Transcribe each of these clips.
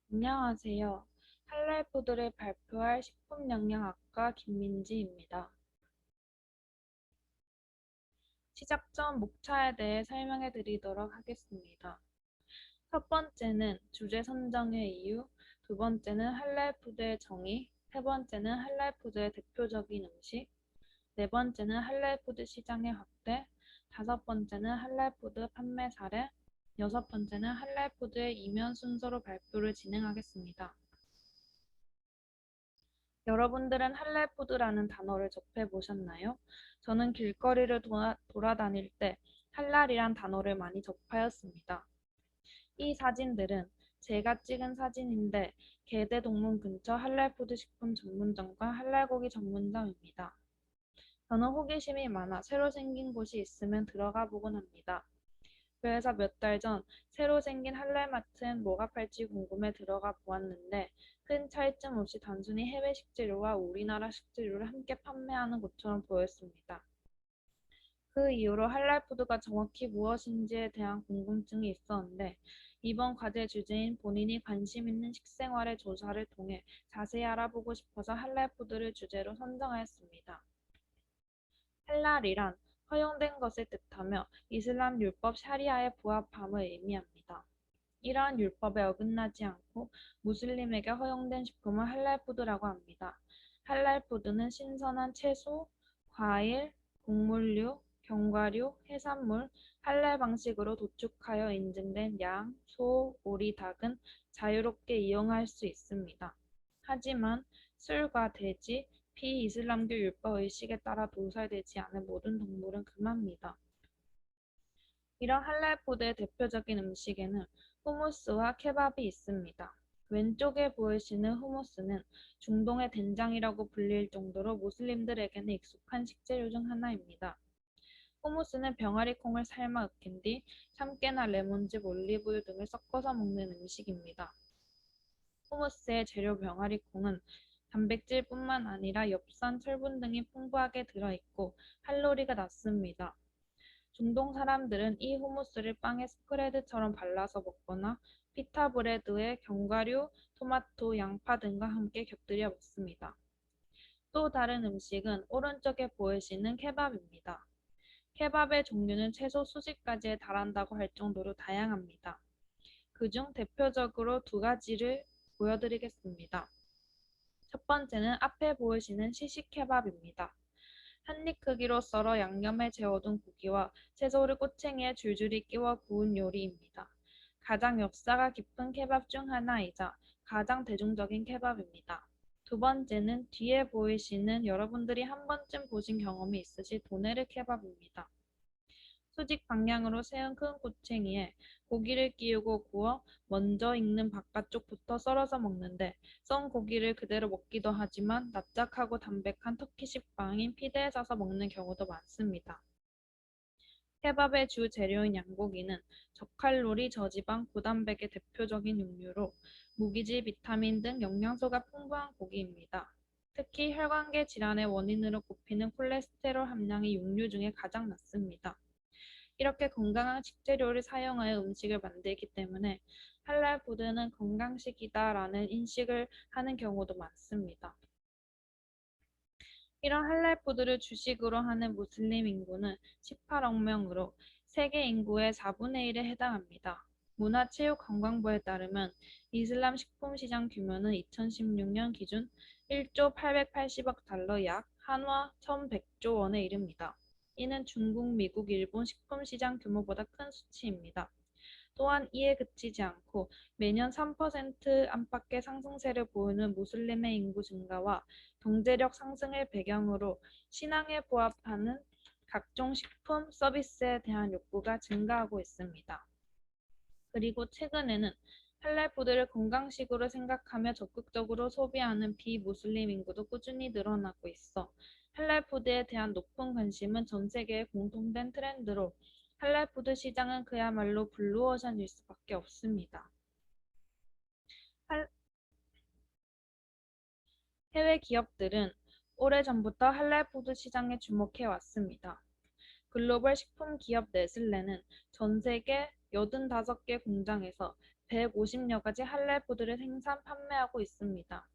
안녕하세요. 할랄푸드를 발표할 식품영양학과 김민지입니다. 시작 전 목차에 대해 설명해 드리도록 하겠습니다. 첫 번째는 주제 선정의 이유, 두 번째는 할랄푸드의 정의, 세 번째는 할랄푸드의 대표적인 음식, 네 번째는 할랄푸드 시장의 확대, 다섯 번째는 할랄푸드 판매 사례, 여섯 번째는 할랄푸드의 이면 순서로 발표를 진행하겠습니다. 여러분들은 할랄푸드라는 단어를 접해보셨나요? 저는 길거리를 돌아다닐 때 할랄이란 단어를 많이 접하였습니다. 이 사진들은 제가 찍은 사진인데 계대동문 근처 할랄푸드 식품 전문점과 할랄고기 전문점입니다. 저는 호기심이 많아 새로 생긴 곳이 있으면 들어가 보곤 합니다. 그래서 몇 달 전 새로 생긴 할랄마트엔 뭐가 팔지 궁금해 들어가 보았는데 큰 차이점 없이 단순히 해외 식재료와 우리나라 식재료를 함께 판매하는 곳처럼 보였습니다. 그 이후로 할랄푸드가 정확히 무엇인지에 대한 궁금증이 있었는데 이번 과제 주제인 본인이 관심 있는 식생활의 조사를 통해 자세히 알아보고 싶어서 할랄푸드를 주제로 선정하였습니다. 할랄이란 허용된 것을 뜻하며 이슬람 율법 샤리아에 부합함을 의미합니다. 이러한 율법에 어긋나지 않고 무슬림에게 허용된 식품을 할랄푸드라고 합니다. 할랄푸드는 신선한 채소, 과일, 곡물류, 견과류, 해산물, 할랄 방식으로 도축하여 인증된 양, 소, 오리, 닭은 자유롭게 이용할 수 있습니다. 하지만 술과 돼지, 비이슬람교 율법 의식에 따라 도살되지 않은 모든 동물은 금합니다. 이런 할랄푸드의 대표적인 음식에는 후무스와 케밥이 있습니다. 왼쪽에 보이시는 후무스는 중동의 된장이라고 불릴 정도로 무슬림들에게는 익숙한 식재료 중 하나입니다. 후무스는 병아리 콩을 삶아 으깬 뒤 참깨나 레몬즙, 올리브유 등을 섞어서 먹는 음식입니다. 후무스의 재료 병아리 콩은 단백질뿐만 아니라 엽산, 철분 등이 풍부하게 들어있고 칼로리가 낮습니다. 중동 사람들은 이 후무스를 빵에 스프레드처럼 발라서 먹거나 피타 브레드에 견과류, 토마토, 양파 등과 함께 곁들여 먹습니다. 또 다른 음식은 오른쪽에 보이시는 케밥입니다. 케밥의 종류는 채소 수십 가지에 달한다고 할 정도로 다양합니다. 그중 대표적으로 두 가지를 보여드리겠습니다. 첫 번째는 앞에 보이시는 시시케밥입니다. 한입 크기로 썰어 양념에 재워둔 고기와 채소를 꼬챙이에 줄줄이 끼워 구운 요리입니다. 가장 역사가 깊은 케밥 중 하나이자 가장 대중적인 케밥입니다. 두 번째는 뒤에 보이시는 여러분들이 한 번쯤 보신 경험이 있으실 도네르 케밥입니다. 수직 방향으로 세운 큰 꼬챙이에 고기를 끼우고 구워 먼저 익는 바깥쪽부터 썰어서 먹는데 썬 고기를 그대로 먹기도 하지만 납작하고 담백한 터키식 빵인 피대에 싸서 먹는 경우도 많습니다. 케밥의 주 재료인 양고기는 저칼로리, 저지방, 고단백의 대표적인 육류로 무기질, 비타민 등 영양소가 풍부한 고기입니다. 특히 혈관계 질환의 원인으로 꼽히는 콜레스테롤 함량이 육류 중에 가장 낮습니다. 이렇게 건강한 식재료를 사용하여 음식을 만들기 때문에 할랄 푸드는 건강식이다라는 인식을 하는 경우도 많습니다. 이런 할랄 푸드를 주식으로 하는 무슬림 인구는 18억 명으로 세계 인구의 4분의 1에 해당합니다. 문화체육관광부에 따르면 이슬람 식품 시장 규모는 2016년 기준 1조 880억 달러 약 한화 1100조 원에 이릅니다. 이는 중국, 미국, 일본 식품 시장 규모보다 큰 수치입니다. 또한 이에 그치지 않고 매년 3% 안팎의 상승세를 보이는 무슬림의 인구 증가와 경제력 상승을 배경으로 신앙에 부합하는 각종 식품 서비스에 대한 욕구가 증가하고 있습니다. 그리고 최근에는 할랄푸드를 건강식으로 생각하며 적극적으로 소비하는 비무슬림 인구도 꾸준히 늘어나고 있어 할랄푸드에 대한 높은 관심은 전 세계의 공통된 트렌드로 할랄푸드 시장은 그야말로 블루오션일 수밖에 없습니다. 해외 기업들은 오래전부터 할랄푸드 시장에 주목해 왔습니다. 글로벌 식품 기업 네슬레는 전 세계 85개 공장에서 150여 가지 할랄푸드를 생산, 판매하고 있습니다.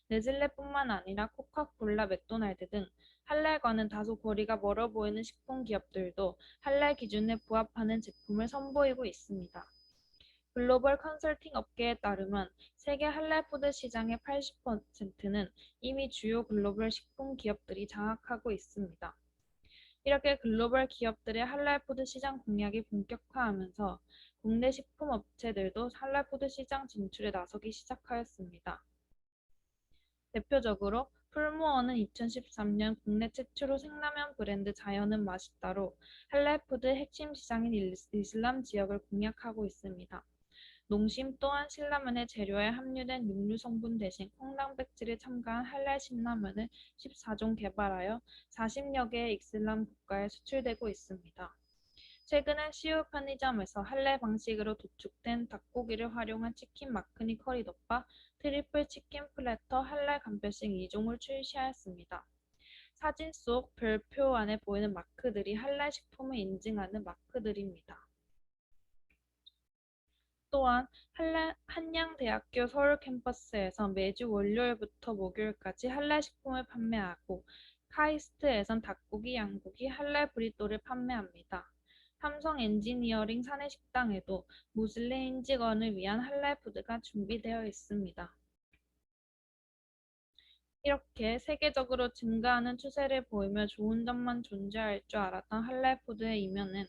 네슬레뿐만 아니라 코카콜라, 맥도날드 등 할랄과는 다소 거리가 멀어 보이는 식품 기업들도 할랄 기준에 부합하는 제품을 선보이고 있습니다. 글로벌 컨설팅 업계에 따르면 세계 할랄푸드 시장의 80%는 이미 주요 글로벌 식품 기업들이 장악하고 있습니다. 이렇게 글로벌 기업들의 할랄푸드 시장 공략이 본격화하면서 국내 식품 업체들도 할랄푸드 시장 진출에 나서기 시작하였습니다. 대표적으로 풀무원은 2013년 국내 최초로 생라면 브랜드 자연은 맛있다로 할랄푸드 핵심 시장인 이슬람 지역을 공략하고 있습니다. 농심 또한 신라면의 재료에 함유된 육류 성분 대신 콩단백질이 첨가한 할랄 신라면을 14종 개발하여 40여 개의 이슬람 국가에 수출되고 있습니다. 최근엔 CU 편의점에서 할랄 방식으로 도축된 닭고기를 활용한 치킨 마크니 커리덮밥, 트리플 치킨 플래터 할랄 간편식 2종을 출시하였습니다. 사진 속 별표 안에 보이는 마크들이 할랄 식품을 인증하는 마크들입니다. 또한 한양대학교 서울 캠퍼스에선 매주 월요일부터 목요일까지 할랄 식품을 판매하고 카이스트에선 닭고기, 양고기, 할랄 브리또를 판매합니다. 삼성 엔지니어링 사내식당에도 무슬림 직원을 위한 할랄 푸드가 준비되어 있습니다. 이렇게 세계적으로 증가하는 추세를 보이며 좋은 점만 존재할 줄 알았던 할랄 푸드의 이면엔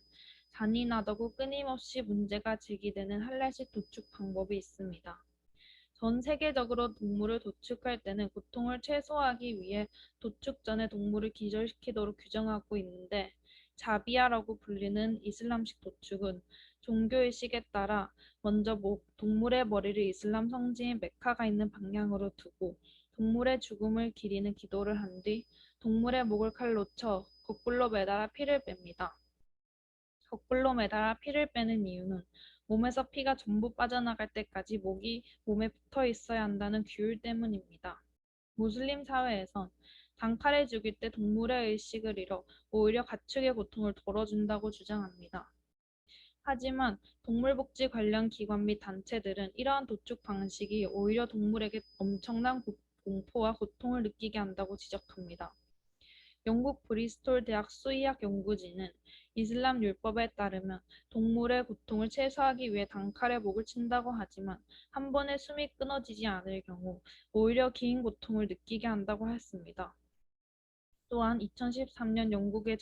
잔인하다고 끊임없이 문제가 제기되는 할랄식 도축 방법이 있습니다. 전 세계적으로 동물을 도축할 때는 고통을 최소화하기 위해 도축 전에 동물을 기절시키도록 규정하고 있는데 자비아라고 불리는 이슬람식 도축은 종교의식에 따라 먼저 동물의 머리를 이슬람 성지인 메카가 있는 방향으로 두고 동물의 죽음을 기리는 기도를 한 뒤 동물의 목을 칼로 쳐 거꾸로 매달아 피를 뺍니다. 거꾸로 매달아 피를 빼는 이유는 몸에서 피가 전부 빠져나갈 때까지 목이 몸에 붙어 있어야 한다는 규율 때문입니다. 무슬림 사회에선 단칼에 죽일 때 동물의 의식을 잃어 오히려 가축의 고통을 덜어준다고 주장합니다. 하지만 동물복지 관련 기관 및 단체들은 이러한 도축 방식이 오히려 동물에게 엄청난 공포와 고통을 느끼게 한다고 지적합니다. 영국 브리스톨 대학 수의학 연구진은 이슬람 율법에 따르면 동물의 고통을 최소화하기 위해 단칼에 목을 친다고 하지만 한 번에 숨이 끊어지지 않을 경우 오히려 긴 고통을 느끼게 한다고 했습니다. 또한 2013년 영국의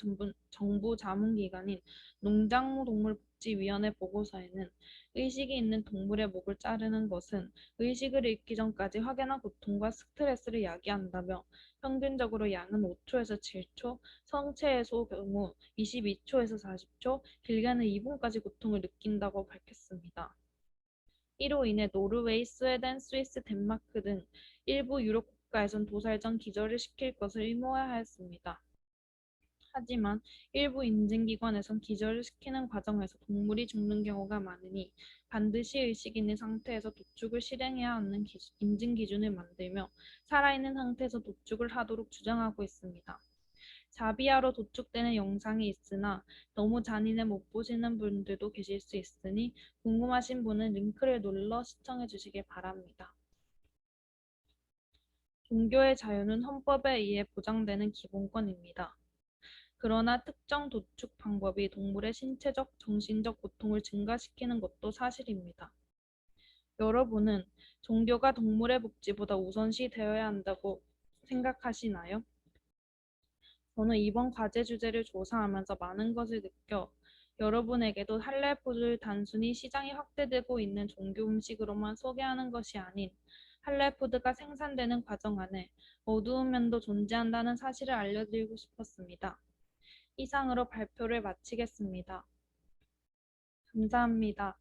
정부 자문기관인 농작동물복지위원회 보고서에는 의식이 있는 동물의 목을 자르는 것은 의식을 잃기 전까지 확연한 고통과 스트레스를 야기한다며 평균적으로 양은 5초에서 7초, 성체에서 경우 22초에서 40초, 길게는 2분까지 고통을 느낀다고 밝혔습니다. 이로 인해 노르웨이, 스웨덴, 스위스, 덴마크 등 일부 유럽 국가에선 도살 전 기절을 시킬 것을 의무화하였습니다. 하지만 일부 인증기관에선 기절을 시키는 과정에서 동물이 죽는 경우가 많으니 반드시 의식 있는 상태에서 도축을 실행해야 하는 인증 기준을 만들며 살아있는 상태에서 도축을 하도록 주장하고 있습니다. 자비아로 도축되는 영상이 있으나 너무 잔인해 못 보시는 분들도 계실 수 있으니 궁금하신 분은 링크를 눌러 시청해 주시길 바랍니다. 종교의 자유는 헌법에 의해 보장되는 기본권입니다. 그러나 특정 도축 방법이 동물의 신체적, 정신적 고통을 증가시키는 것도 사실입니다. 여러분은 종교가 동물의 복지보다 우선시 되어야 한다고 생각하시나요? 저는 이번 과제 주제를 조사하면서 많은 것을 느껴 여러분에게도 할랄푸드를 단순히 시장이 확대되고 있는 종교 음식으로만 소개하는 것이 아닌 할랄푸드가 생산되는 과정 안에 어두운 면도 존재한다는 사실을 알려드리고 싶었습니다. 이상으로 발표를 마치겠습니다. 감사합니다.